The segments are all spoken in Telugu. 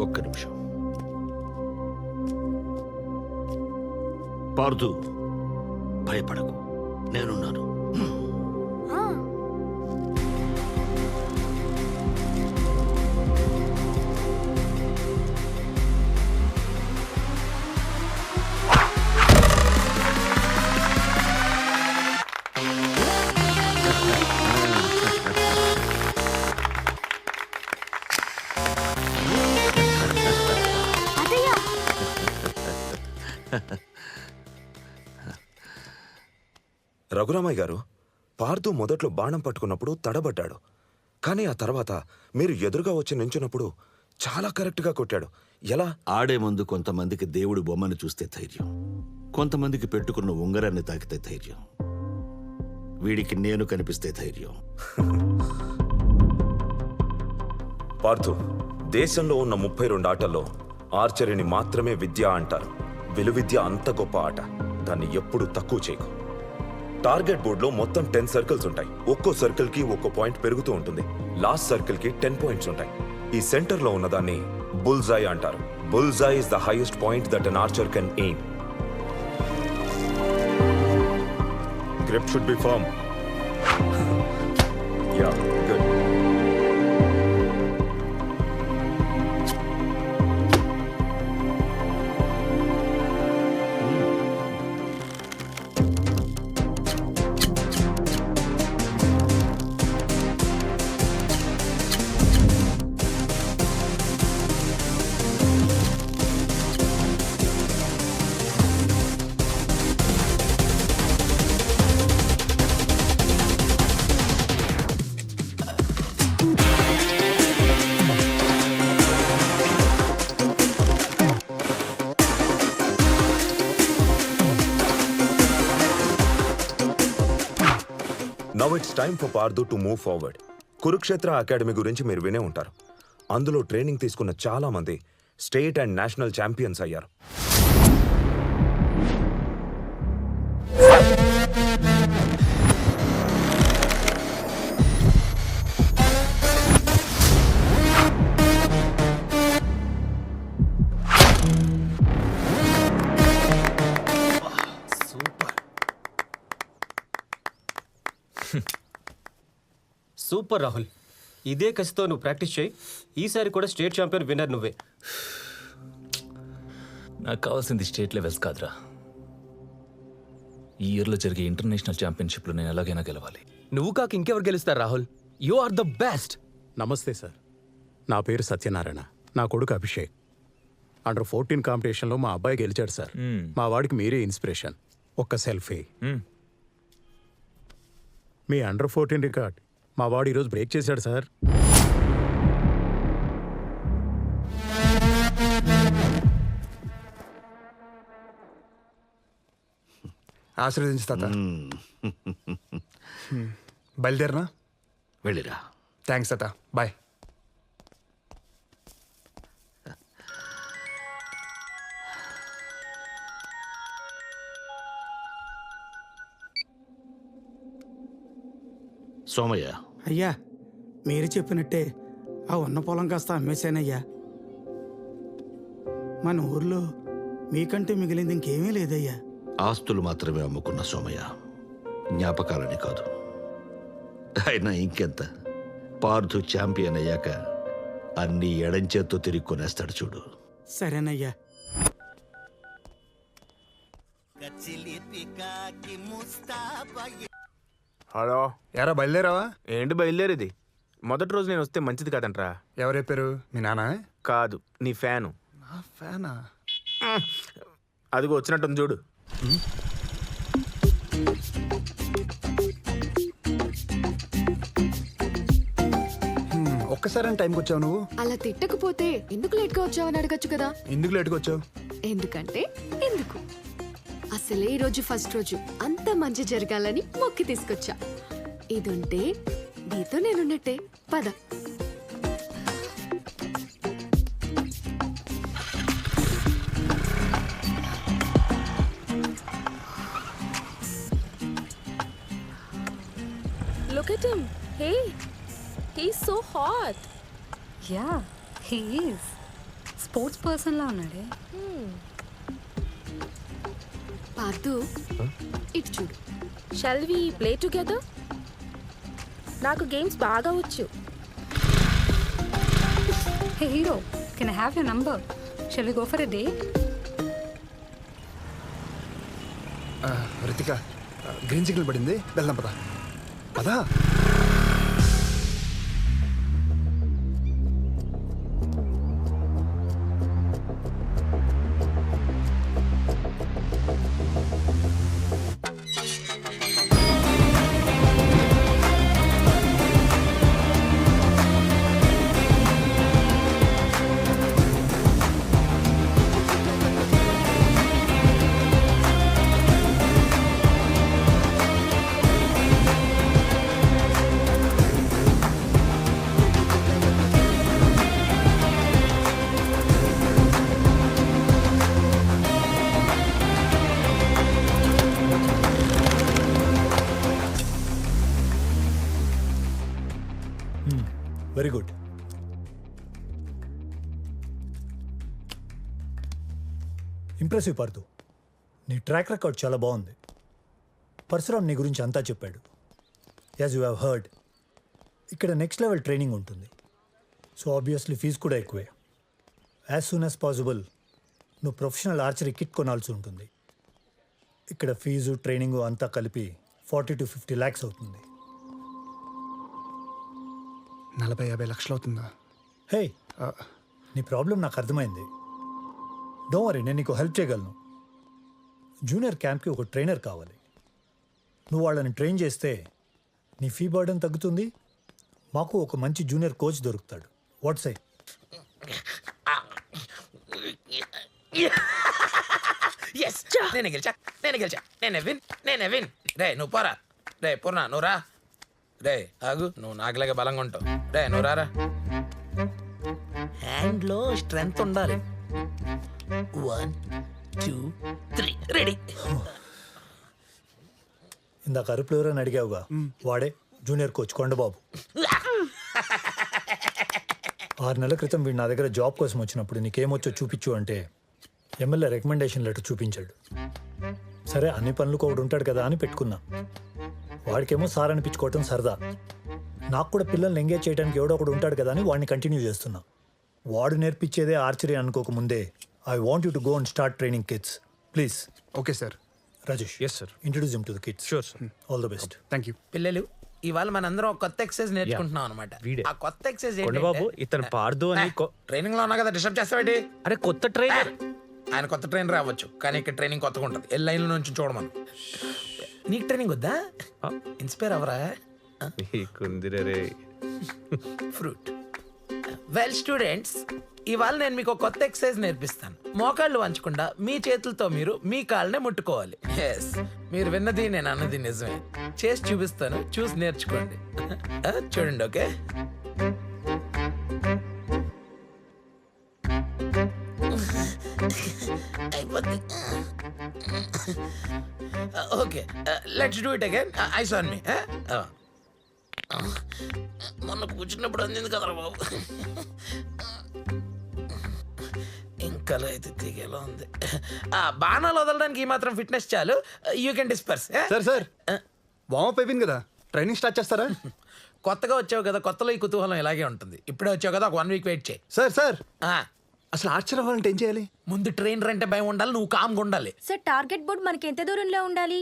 ఒక్క నిమిషం. పార్దు, భయపడకు, నేనున్నాను. రఘురామయ్య గారు, పార్థు మొదట్లో బాణం పట్టుకున్నప్పుడు తడబడ్డాడు. కానీ ఆ తర్వాత మీరు ఎదురుగా వచ్చి నించున్నప్పుడు చాలా కరెక్ట్గా కొట్టాడు. ఎలా? ఆడే ముందు కొంతమందికి దేవుడి బొమ్మను చూస్తే ధైర్యం, కొంతమందికి పెట్టుకున్న ఉంగరాన్ని తాకితే ధైర్యం. వీడికి నేను కనిపిస్తే ధైర్యం. పార్థు, దేశంలో ఉన్న 32 ఆటల్లో ఆర్చరీని మాత్రమే విద్య అంటారు. విలువిద్య అంత గొప్ప ఆట, దాన్ని ఎప్పుడూ తక్కువ చేయకు. టార్గెట్ బోర్డులో మొత్తం 10 సర్కిల్స్ ఉంటాయి. ఒక్కో సర్కిల్ కి ఒక్కో పాయింట్ పెరుగుతూ ఉంటుంది. లాస్ట్ సర్కిల్ కి 10 పాయింట్స్ ఉంటాయి. ఈ సెంటర్ లో ఉన్నదాన్ని బుల్జై అంటారు. Bullseye is the highest point that an archer can aim. Grip should be firm. Yeah, good. Now it's time for Parthu to move forward. Kurukshetra academy గురించి మీరు వినే ఉంటారు. అందులో ట్రైనింగ్ తీసుకున్న చాలా మంది స్టేట్ అండ్ నేషనల్ ఛాంపియన్స్ అయ్యారు. సూపర్ రాహుల్, ఇదే కసితో నువ్వు ప్రాక్టీస్ చేయి. ఈసారి కూడా స్టేట్ ఛాంపియన్ విన్నర్ నువ్వే. నాకు కావాల్సింది స్టేట్ లెవెల్స్ కాదురా, ఈ ఇయర్లో జరిగే ఇంటర్నేషనల్ ఛాంపియన్షిప్లో నేను ఎలాగైనా గెలవాలి. నువ్వు కాక ఇంకెవరు గెలుస్తారు Rahul? You are the best. నమస్తే సార్, నా పేరు సత్యనారాయణ. నా కొడుకు అభిషేక్. అండర్ 14 కాంపిటీషన్లో మా అబ్బాయి గెలిచాడు సార్. మా వాడికి మీరే ఇన్స్పిరేషన్. ఒక్క సెల్ఫీ. మీ అండర్ 14 రికార్డ్ మా వాడు ఈరోజు బ్రేక్ చేశాడు సార్. ఆశీర్వదించు తాత. బయలుదేరనా? వెళ్ళిరా. థ్యాంక్స్ తాత, బాయ్. సోమయ్య, అయ్యా, మీరు చెప్పినట్టే ఆ ఉన్న పొలం కాస్త అమ్మేశానయ్యా. మన ఊర్లో మీకంటే మిగిలింది ఇంకేమీ లేదయ్యా. ఆస్తులు మాత్రమే అమ్ముకున్న సోమయ్య, జ్ఞాపకాలని కాదు. అయినా ఇంకెంత, పార్థు ఛాంపియన్ అయ్యాక అన్ని ఎడంచేత్తో తిరిగి కొనేస్తాడు చూడు. సరేనయ్యా. హలో, ఎరా బయలుదేరావా? ఏంటి బయలుదేరేది? మొదటి రోజు నేను వస్తే మంచిది కాదంట్రా. ఎవరు చెప్పారు? మీ నాన్న? కాదు, నీ ఫ్యాను. నా ఫ్యానా? అదిగో వచ్చినట్టుంది చూడు. ఒక్కసారి టైంకి వచ్చావు నువ్వు? అలా తిట్టకపోతే ఎందుకు లేట్గా వచ్చావని అడగచ్చు కదా. ఎందుకు లేట్గా వచ్చావు? ఎందుకంటే ఎందుకు, అసలే ఈ రోజు ఫస్ట్ రోజు, అంత మంచి జరగాలని మొక్కి తీసుకొచ్చా. ఇదుంటే నీతో నేనున్నట్టే. పద. Look at him. Hey, he's so hot. Yeah, he is. Sports పర్సన్లా ఉన్నాడే. పార్థు ఇటు చూడు. Shall we play together? నాకు గేమ్స్ బాగా వచ్చు. Hey hero, can I have your number? Shall we go for a date? Ritika green signal పడింది, వెళ్దాం పదా పదా. Very good. ఇంప్రెసివ్ పార్థు, నీ ట్రాక్ రికార్డ్ చాలా బాగుంది. పరశురామ్ నీ గురించి అంతా చెప్పాడు. యాజ్ యూ హ్యావ్ హర్డ్, ఇక్కడ నెక్స్ట్ లెవెల్ ట్రైనింగ్ ఉంటుంది. సో ఆబ్వియస్లీ ఫీజు కూడా ఎక్కువే. యాజ్ సూన్ యాజ్ పాసిబుల్ నువ్వు ప్రొఫెషనల్ ఆర్చరీ కిట్ కొనాల్సి ఉంటుంది. ఇక్కడ ఫీజు ట్రైనింగు అంతా కలిపి 40 to 50 lakhs అవుతుంది. 40-50 లక్షలు అవుతుందా? హే, నీ ప్రాబ్లం నాకు అర్థమైంది. డోంట్ వరీ, నేను నీకు హెల్ప్ చేయగలను. జూనియర్ క్యాంప్కి ఒక ట్రైనర్ కావాలి. నువ్వు వాళ్ళని ట్రైన్ చేస్తే నీ ఫీ బర్డన్ తగ్గుతుంది, మాకు ఒక మంచి జూనియర్ కోచ్ దొరుకుతాడు. What's I? నేనే గెలిచా. నేనే విన్. రే నువ్వు పోరా. రే పూర్ణ నువ్వు రా. రే ఆగు, నువ్వు నాకులాగే బలంగా ఉంటావు. రే నువ్వు రారా. హ్యాండ్లో స్ట్రెంగ్త్ ఉండాలి. 1 2 3 రెడీ. ఇందాక అరుపులు ఎవరని అడిగావుగా, వాడే జూనియర్ కోచ్ కొండబాబు. 6 నెలల క్రితం వీడు నా దగ్గర జాబ్ కోసం వచ్చినప్పుడు నీకేమొచ్చో చూపించు అంటే ఎమ్మెల్యే రికమెండేషన్ లెటర్ చూపించాడు. సరే, అన్ని పనులకు ఒకడు ఉంటాడు కదా అని పెట్టుకున్నా. వాడికేమో సార్ అనిపించుకోవటం సరదా. నాకు కూడా పిల్లల్ని ఎంగేజ్ చేయడానికి ఎవడో ఒకడు ఉంటాడు కదా అని వాడిని కంటిన్యూ చేస్తున్నా. వాడు నేర్పించేదే ఆర్చరీ అనుకోకముందే I want you to go and start training kids please. Okay sir. Rajesh, yes sir. Introduce him to the kids. Sure sir. All the best. Thank you. పిల్లలు, ఇవాళ మనందరం ఒక కొత్త ఎక్సర్సైజ్ నేర్చుకుంటున్నాం అనమాట. ఆ కొత్త ఎక్సర్సైజ్ బాబు, ఇతను పార్దు అని ట్రైనింగ్ లో ఉన్నా కదా, డిస్టర్బ్ చేస్తావేంటి? అరే కొత్త ట్రైనర్. ఆయన కొత్త ట్రైనర్ అవ్వచ్చు, కానీ ఇక్కడ ట్రైనింగ్ కొత్తగా ఉంటుంది. ఏ లైన్ నుంచి చూడమను. నీకు ట్రైనింగ్ వద్దా? ఇన్స్పైర్ అవరా? ఫ్రూట్. వెల్ స్టూడెంట్స్, ఇవాళ నేను మీకు ఒక కొత్త ఎక్సర్సైజ్ నేర్పిస్తాను. మోకాళ్ళు వంచకుండా మీ చేతులతో మీరు మీ కాళ్ళనే ముట్టుకోవాలి. ఎస్, మీరు విన్నది నేను అన్నది నిజమే. చేసి చూపిస్తాను, చూసి నేర్చుకోండి. చూడండి. ఓకే, అయిపోద్ది. Okay, let's do it again. Eyes on me. మొన్న కూర్చున్నప్పుడు అందింది కదరా బాబు. ఇంకా అయితే దిగేలా ఉంది. బాణాలు వదలడానికి ఈ మాత్రం ఫిట్నెస్ చాలు. You can disperse. Sir warm up అయిపోయింది కదా, ట్రైనింగ్ స్టార్ట్ చేస్తారా? కొత్తగా వచ్చావు కదా, కొత్తలో ఈ కుతూహలం ఇలాగే ఉంటుంది. ఇప్పుడే వచ్చావు కదా, ఒక 1 week వెయిట్ చేయి. సార్ అసలు ఆర్చర్ అవ్వాలంటే ఏం చేయాలి? ముందు ట్రైనర్ అంటే భయం ఉండాలి, నువ్వు కామ్గా ఉండాలి. సార్, టార్గెట్ బోర్డ్ మనకి ఎంత దూరంలో ఉండాలి?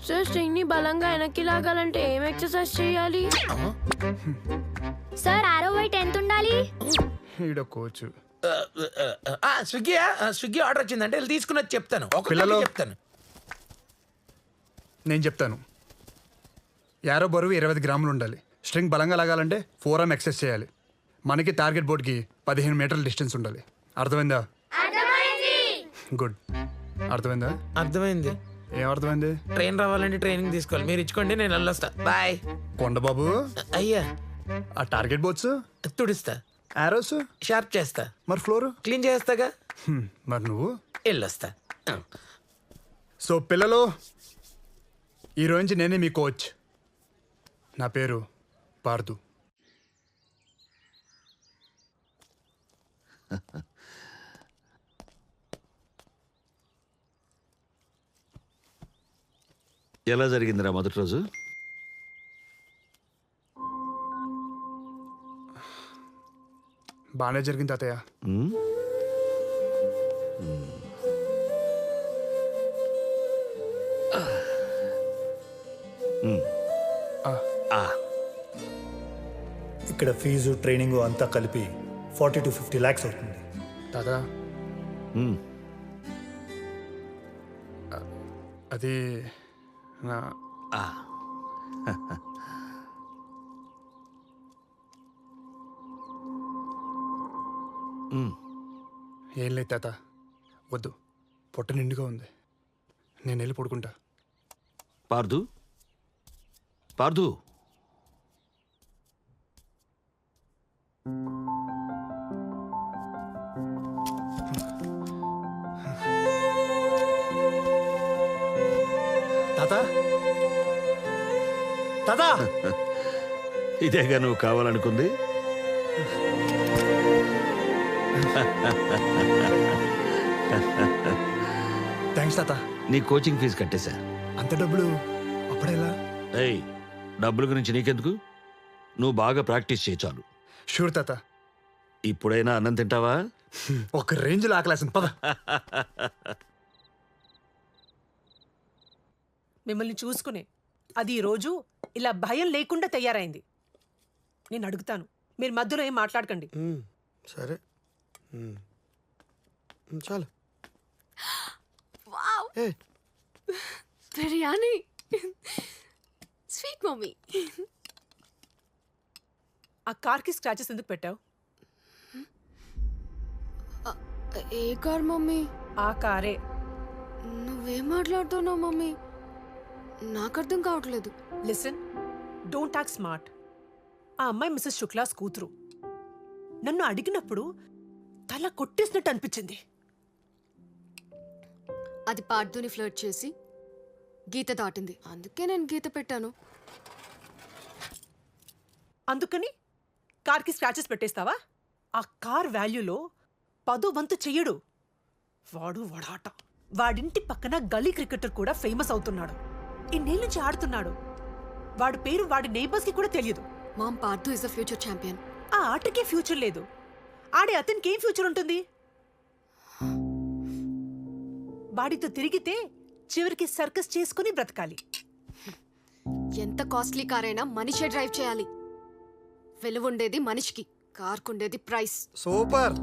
సార్, స్ట్రింగ్ ని బలంగా వెనక్కి లాగాలంటే ఏం ఎక్సర్సైజ్ చేయాలి? సార్, ఆరో వెయిట్ ఎంత ఉండాలి? ఈడ కోచ్. స్విగ్గీ ఆర్డర్ వచ్చిందంటే వెళ్ళి తీసుకుని వచ్చి చెప్తాను. పిల్లలు. చెప్తాను. నేను చెప్తాను. యారో బరువు 20 గ్రాములు ఉండాలి. స్ట్రింగ్ బలంగా లాగాలంటే 4 arm ఎక్సర్సైజ్ చేయాలి. మనకి టార్గెట్ బోర్డ్కి 15 మీటర్ల డిస్టెన్స్ ఉండాలి. అర్థమైందా? గుడ్. అర్థమైందా? అర్థమైంది. ఏం అర్థమైంది? ట్రైన్ రావాలంటే ట్రైనింగ్ తీసుకోవాలి. మీరు ఇచ్చుకోండి, నేను వెళ్ళొస్తా. బాయ్. కొండబాబు, అయ్యా ఆ టార్గెట్ బోర్డ్స్, తుడిస్తా, ఆరోస్ షార్ప్ చేస్తా, మరి ఫ్లోర్ క్లీన్ చేస్తాగా. మరి నువ్వు వెళ్ళొస్తా. సో పిల్లలు, ఈరోజు నుంచి నేనే మీ కోచ్. నా పేరు పార్థు. ఎలా జరిగిందిరా మొదటి రోజు? బాగానే జరిగింది తాతయ్య. ఉమ్? ఆ, ఇక్కడ ఫీజు ట్రైనింగ్ అంతా కలిపి 40 to 50 lakhs అవుతుంది. తాత ఉమ్. అది నా ఆ. ఏం లేదు తాత, వద్దు, పొట్ట నిండుగా ఉంది, నేను వెళ్ళి పడుకుంటా. పార్దు, పార్దు, తాత తాత ఇదేగా నువ్వు కావాలనుకుంది? థ్యాంక్స్ తాత. నీ కోచింగ్ ఫీజు కట్టేశా. అంత డబ్బులు అప్పుడేలా? ఏయ్, డబ్బుల గురించి నీకెందుకు? నువ్వు బాగా ప్రాక్టీస్ చేయి చాలు. షూర్ తాత. ఇప్పుడైనా అన్నం తింటావా? ఒక రేంజ్లో ఆకలేసింది, పద. మిమ్మల్ని చూసుకునే అది ఈరోజు ఇలా భయం లేకుండా తయారైంది. నేను అడుగుతాను, మీరు మధ్యలో ఏం మాట్లాడకండి. సరే చాలు. వావ్, బిర్యానీ. Sweet mummy. ఆ కార్కి స్క్రాచెస్ ఎందుకు పెట్టావు? ఏ కార్ మమ్మీ? ఆ కారే. నువ్వేం మాట్లాడుతున్నావు మమ్మీ? నాకు అర్థం కావట్లేదు. Listen, don't talk smart. ఆ అమ్మాయి మిస్సెస్ శుక్లాస్ కూతురు. నన్ను అడిగినప్పుడు తల కొట్టేసినట్టు అనిపించింది. అది పార్దుని ఫ్లర్ట్ చేసి గీత దాటింది, అందుకే నేను గీత పెట్టాను. అందుకని కార్కి స్క్రాచెస్ పెట్టేస్తావా? ఆ కార్ వాల్యూలో 10 వంతు చెయ్యడు. వాడు వడాట. వాడింటి పక్కన గల్లీ క్రికెటర్ కూడా ఫేమస్ అవుతున్నాడు. ఇన్నేళ్ళ నుంచి ఆడుతున్నాడు. వాడి పేరు వాడి నైబర్స్ కి కూడా తెలియదు. Mom, Pardhu is a future champion. ఆ ఆటకే ఫ్యూచర్ లేదు. ఆడే అతనికి ఏం ఫ్యూచర్ ఉంటుంది? వాడితో తిరిగితే చివరికి సర్కస్ చేసుకుని బ్రతకాలి. ఎంత కాస్ట్లీ కార్ అయినా మనిషే డ్రైవ్ చేయాలి. విలువ ఉండేది మనిషికి, కార్కుండేది price. Super.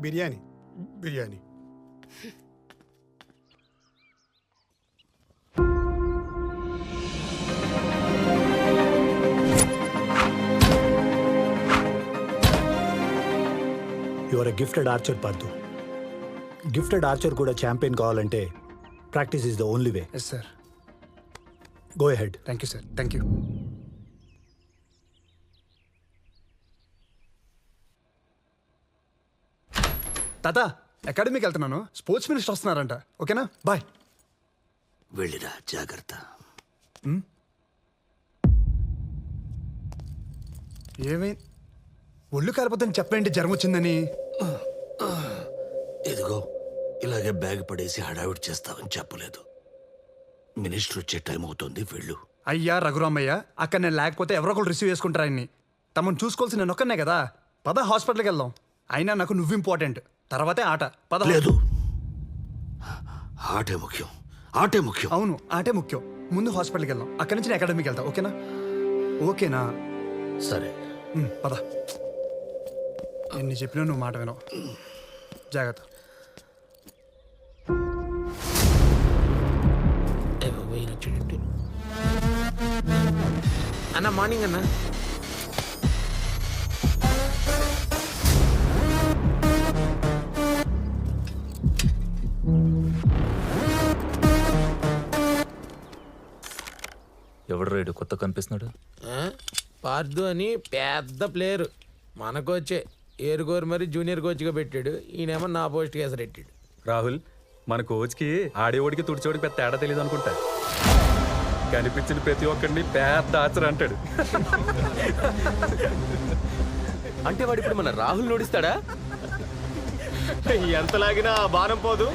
Biryani biryani. You are a gifted archer Parthu. Gifted archer కూడా ఛాంపియన్ కావాలంటే practice is the only way. Yes sir. Go ahead. Thank you sir. Thank you. తాత, అకాడమీకి వెళ్తున్నాను. స్పోర్ట్స్ మినిస్టర్ వస్తున్నారంట. ఓకేనా? బాయ్. వెళ్ళిరా, జాగ్రత్త. ఏమైంది? ఒళ్ళు కాలిపోతే చెప్పండి, జ్వరం వచ్చిందని. ఇదిగో ఇలాగే బ్యాగ్ పడేసి హడావిడి చేస్తావని చెప్పలేదు. మినిస్టర్ వచ్చే టైం అవుతుంది, వెళ్ళు. అయ్యా రఘురామయ్య, అక్కడ నేను లేకపోతే ఎవరో ఒకరు రిసీవ్ చేసుకుంటారా ఆయన్ని? తమను చూసుకోవాల్సి నేను ఒక్కనే కదా. పద, హాస్పిటల్కి వెళ్దాం. అయినా నాకు నువ్వు ఇంపార్టెంట్, తర్వాతే ఆట. పద. లేదు, ఆటే ముఖ్యం, ఆటే ముఖ్యం. అవును, ఆటే ముఖ్యం. ముందు హాస్పిటల్కి వెళ్దాం, అక్కడి నుంచి నేను అకాడమీకి వెళ్తా. ఓకేనా? ఓకేనా? సరే, పద. ఎన్ని చెప్పినా నువ్వు మాట వినవు. జాగ్రత్త. అన్న, మార్నింగ్ అన్న. ఎవడు రైడు కొత్త కనిపిస్తున్నాడు? పార్దు అని పెద్ద ప్లేయరు మనకొచ్చే ఏరుగోరు మరి జూనియర్ కోచ్గా పెట్టాడు. ఈయనేమో నా పోస్ట్ కేసు పెట్టాడు. రాహుల్, మన కోచ్కి ఆడేవాడికి తుడిచేవాడికి పెద్ద తేడా తెలియదు అనుకుంటా. కనిపించిన ప్రతి ఒక్కడిని పెద్ద ఆచర అంటాడు. అంటే వాడు ఇప్పుడు మన రాహుల్ నోడిస్తాడా? ఎంత లాగినా ఆ బాణం పోదు,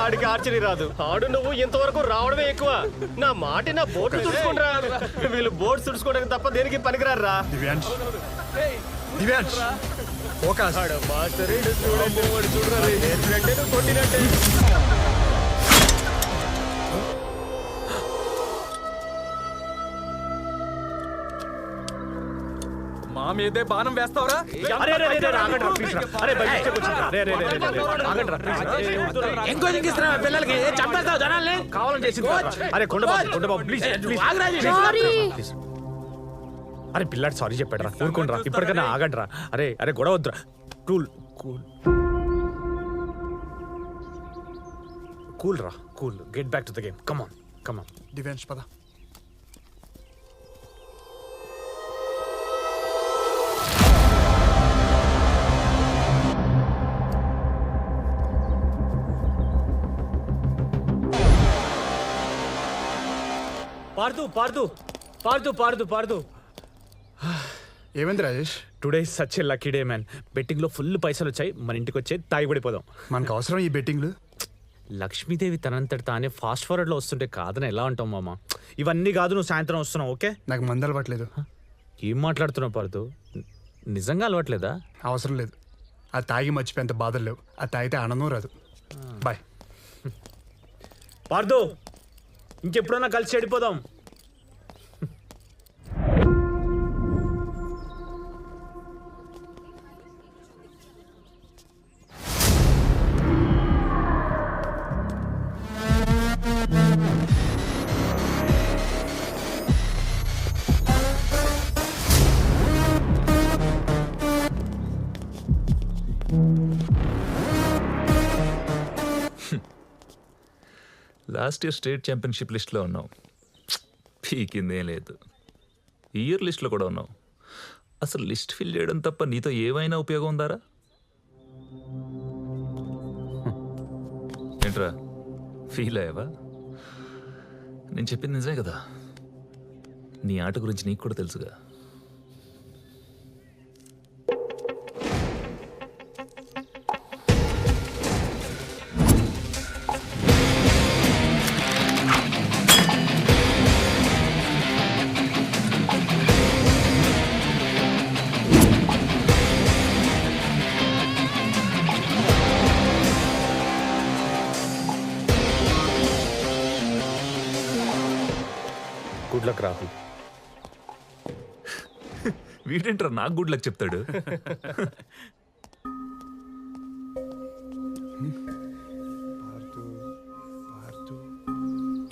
ఆడికి ఆర్చరీ రాదు. ఆడు నువ్వు ఇంతవరకు రావడమే ఎక్కువ. నా మాట నా బోట్ తుడుచుకుంటా. వీళ్ళు బోట్ తుడుచుకోవడానికి తప్ప దేనికి పనికిరారా. దివ్యాంష్ దివ్యాంష్ ఫోకస్. కొట్టినట్టే. మా మీదే బాణం వేస్తావరా? ఎంకరేజింగ్ ఇస్తున్నావా పిల్లలకి? చంపేస్తావు జనాల్ని. కావాలని చేసింది. అరే కొండబాబు ప్లీజ్ ప్లీజ్. అరే పిల్లాడు సారీ చెప్పాడు రా, ఊరుకోండి రా, ఇప్పటికైనా ఆగండి రా. అరే అరే గొడవ వద్దురా. కూల్ కూల్ కూల్ రా, cool. Get back to the game. Come on come on. Divyansh పద. పార్దు పార్దు పార్దు పార్దు పార్దు. ఏమైంది Rajesh? Today such a lucky day man. Betting లో ఫుల్ పైసలు వచ్చాయి. మన ఇంటికి వచ్చే తాగి పడిపోదాం. మనకు అవసరం ఈ బెట్టింగ్లు? లక్ష్మీదేవి తనంతటి తానే ఫాస్ట్ ఫార్వర్డ్ లో వస్తుంటే కాదని ఎలా అంటాం మామ? ఇవన్నీ కాదు, నువ్వు సాయంత్రం వస్తున్నావు ఓకే? నాకు మందు అలవాట్లేదు. ఏం మాట్లాడుతున్నావు పార్దు? నిజంగా అలవాట్లేదా? అవసరం లేదు. అది తాగి మర్చిపోయేంత బాధలు లేవు. అది తాగితే ఆనందం రాదు. బాయ్. పార్దు ఇంకెప్పుడన్నా కలిసి చెడిపోదాం. లాస్ట్ ఇయర్ స్టేట్ ఛాంపియన్షిప్ లిస్ట్లో ఉన్నావు, పీకిందేం లేదు. ఈ ఇయర్ లిస్ట్లో కూడా ఉన్నావు. అసలు లిస్ట్ ఫిల్ చేయడం తప్ప నీతో ఏమైనా ఉపయోగం ఉందారా? ఏంట్రా ఫీల్ అయ్యావా? నేను చెప్పింది నిజమే కదా. నీ ఆట గురించి నీకు కూడా తెలుసుగా. Good luck Rahul. వీడేంట్రా నాకు గుడ్ లక్ చెప్తాడు?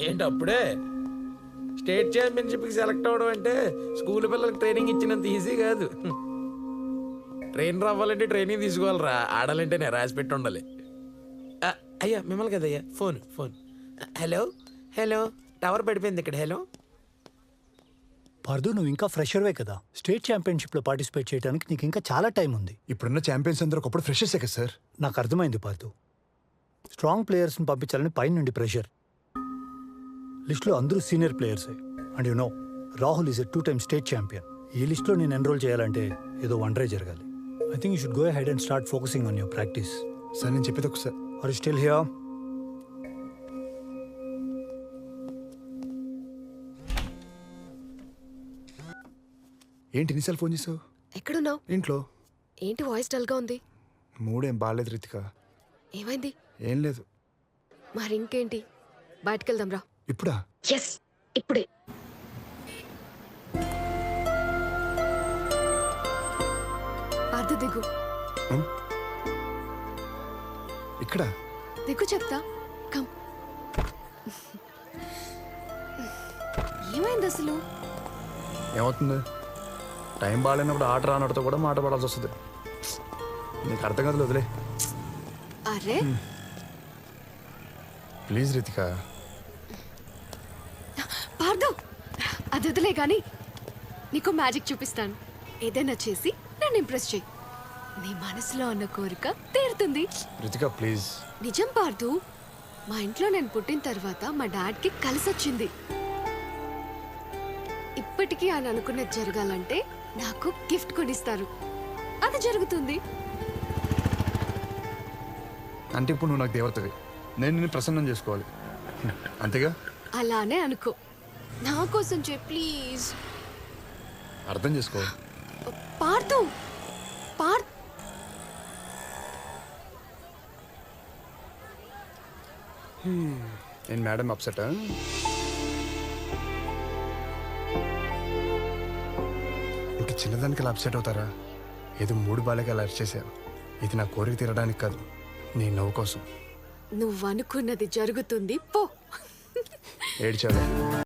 ఏంటి అప్పుడే స్టేట్ ఛాంపియన్షిప్కి సెలెక్ట్ అవ్వడం అంటే స్కూల్ పిల్లలకి ట్రైనింగ్ ఇచ్చినంత ఈజీ కాదు. ట్రైనర్ అవ్వాలంటే ట్రైనింగ్ తీసుకోవాలరా. ఆడాలంటే నేను రాసి పెట్టి ఉండాలి. అయ్యా మిమ్మల్ని కదయ్యా. Phone phone. Hello hello, tower పడిపోయింది ఇక్కడ. హలో పార్దు, నువ్వు ఇంకా ఫ్రెషర్వే కదా. స్టేట్ ఛాంపియన్షిప్లో పార్టిసిపేట్ చేయడానికి నీకు ఇంకా చాలా టైం ఉంది. ఇప్పుడున్న ఛాంపియన్స్ అందరూ ఒకప్పుడు ఫ్రెషర్సే కదా సార్. నాకు అర్థమైంది పార్దు. స్ట్రాంగ్ ప్లేయర్స్ని పంపించాలని పైన నుండి ప్రెషర్. లిస్ట్లో అందరూ సీనియర్ ప్లేయర్సే. And you know, Rahul is a 2 time state champion. ఈ లిస్ట్లో నేను ఎన్రోల్ చేయాలంటే ఏదో వండరే జరగాలి. I think you should go head and start focusing on your practice. Sir నేను చెప్పేది ఒకసారి. Are you still here? ఏంటి ఎన్నిసార్లు ఫోన్ చేసావు? ఎక్కడున్నావు? ఇంట్లో. ఏంటి వాయిస్ డల్గా ఉంది? మూడేం బాగాలేదు రితిక. ఏమైంది? ఏం లేదు. మరి ఇంకేంటి, బయటకెళ్దాం రా. ఇప్పుడా? ఎస్ ఇప్పుడే. పార్దు దిగు. ఇక్కడ దిగు చెప్తా. కమ్. ఏమైంది అసలు? ఏమవుతుంది? టైం బాగాలేనప్పుడు ఆట రానడితో కూడా మాట పడాల్సి వస్తుంది. నీకు అర్థం కాదు, వదిలే. అరే ప్లీజ్ రితిక. పార్దు అది వదిలే కానీ నీకు మ్యాజిక్ చూపిస్తాను. ఏదైనా చేసి నన్ను ఇంప్రెస్ చేయి. నీ మనసులో ఉన్న కోరిక తీరుతుంది. రితిక ప్లీజ్. నిజం పార్దు, మా ఇంట్లో నేను పుట్టిన తర్వాత మా డాడ్కి కలిసొచ్చింది. ఇప్పటికీ ఆయన అనుకున్నది జరగాలంటే నాకు గిఫ్ట్ కొనిస్తారు. అది జరుగుతుంది. అంటే ఇప్పుడు నువ్వు నాకు దేవతవి, నేను నిన్ను ప్రసన్నం చేసుకోవాలి అంతేగా? అలానే అనుకో. నా కోసం ప్లీజ్. అర్థం చేసుకో. పార్థు, పార్థ్. నేను మేడం అప్సెట్. ఇంత చిన్నదానికి అలా అప్సెట్ అవుతారా? ఏదో మూడు బాలకి అలా అరిచేసారు. ఇది నా కోరిక తీరడానికి కాదు, నీ నవ్వు కోసం. నువ్వు అనుకున్నది జరుగుతుంది. పో. ఏడ్చావు.